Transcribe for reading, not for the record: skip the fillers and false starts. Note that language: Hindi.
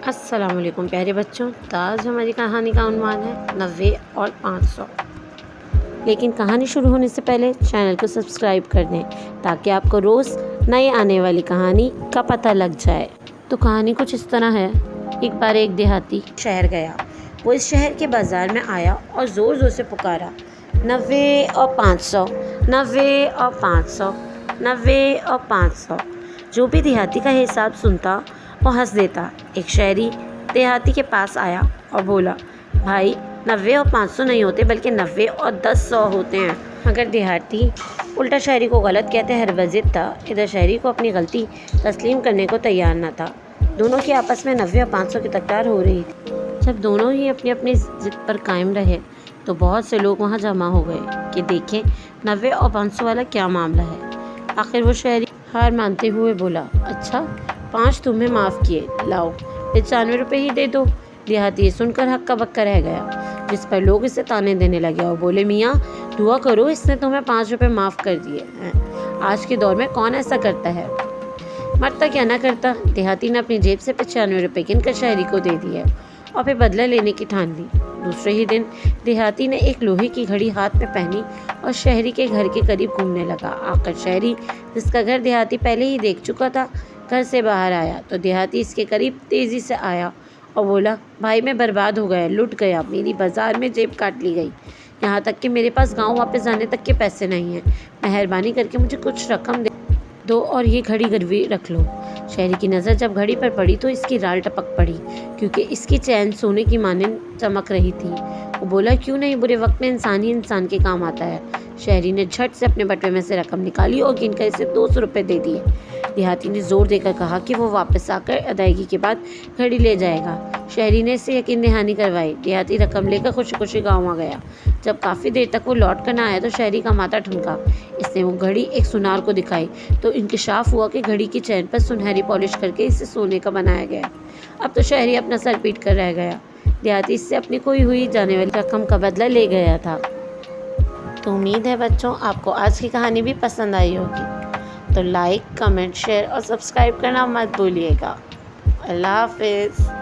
अस्सलाम वालेकुम प्यारे बच्चों। तो आज हमारी कहानी का उन्वान है 90 और 500। लेकिन कहानी शुरू होने से पहले चैनल को सब्सक्राइब कर दें ताकि आपको रोज़ नई आने वाली कहानी का पता लग जाए। तो कहानी कुछ इस तरह है। एक बार एक देहाती शहर गया। वो इस शहर के बाज़ार में आया और ज़ोर ज़ोर से पुकारा, 90 और 500, 90 और 500, 90 और 500। जो भी देहाती का हिसाब सुनता वो हंस देता। एक शहरी देहाती के पास आया और बोला, भाई 90 और 500 नहीं होते बल्कि 90 और 10 होते हैं। मगर देहाती उल्टा शहरी को गलत कहते हरवजिद था। इधर शहरी को अपनी गलती तस्लीम करने को तैयार न था। दोनों की आपस में 90 और 500 की तकरार हो रही थी। जब दोनों ही अपनी अपनी जिद पर कायम रहे तो बहुत से लोग वहाँ जमा हो गए कि देखें 90 और 500 वाला क्या मामला है। आखिर वो शहरी हार मानते हुए बोला, अच्छा 5 तुम्हें माफ़ किए, लाओ 95 रुपये ही दे दो। देहाती सुनकर हक्का बक्का रह गया, जिस पर लोग इसे ताने देने लगे और बोले, मियाँ दुआ करो, इसने तुम्हें 5 रुपये माफ़ कर दिए हैं। आज के दौर में कौन ऐसा करता है, मरता क्या ना करता। देहाती ने अपनी जेब से 95 रुपये गिनकर शहरी को दे दिए और फिर बदला लेने की ठान ली। दूसरे ही दिन देहाती ने एक लोहे की घड़ी हाथ में पहनी और शहरी के घर के करीब घूमने लगा। आकर शहरी, जिसका घर देहाती पहले ही देख चुका था, घर से बाहर आया तो देहाती इसके करीब तेज़ी से आया और बोला, भाई मैं बर्बाद हो गया, लुट गया, मेरी बाज़ार में जेब काट ली गई, यहाँ तक कि मेरे पास गांव वापस जाने तक के पैसे नहीं हैं। मेहरबानी करके मुझे कुछ रकम दो और ये घड़ी गिरवी रख लो। शहरी की नज़र जब घड़ी पर पड़ी तो इसकी राल टपक पड़ी, क्योंकि इसकी चैन सोने की मानिंद चमक रही थी। वो बोला, क्यों नहीं, बुरे वक्त में इंसान ही इंसान के काम आता है। शहरी ने झट से अपने बटुए में से रकम निकाली और गिनकर इसे 200 रुपये दे दिए। देहाती ने ज़ोर देकर कहा कि वो वापस आकर अदायगी के बाद घड़ी ले जाएगा। शहरी ने इससे यकीन दहानी करवाई। देहाती रकम लेकर खुशी खुशी गाँव आ गया। जब काफ़ी देर तक वो लौट कर ना आया तो शहरी का माथा ठुनका। इसने वो घड़ी एक सुनार को दिखाई तो इंकशाफ हुआ कि घड़ी की चैन पर सुनहरी पॉलिश करके इसे सोने का बनाया गया। अब तो शहरी अपना सर पीट कर रह गया। देहाती इससे अपनी खोई हुई जाने वाली रकम का बदला ले गया था। तो उम्मीद है बच्चों आपको आज की कहानी भी पसंद आई होगी। तो लाइक, कमेंट, शेयर और सब्सक्राइब करना मत भूलिएगा। अल्लाह हाफिज़।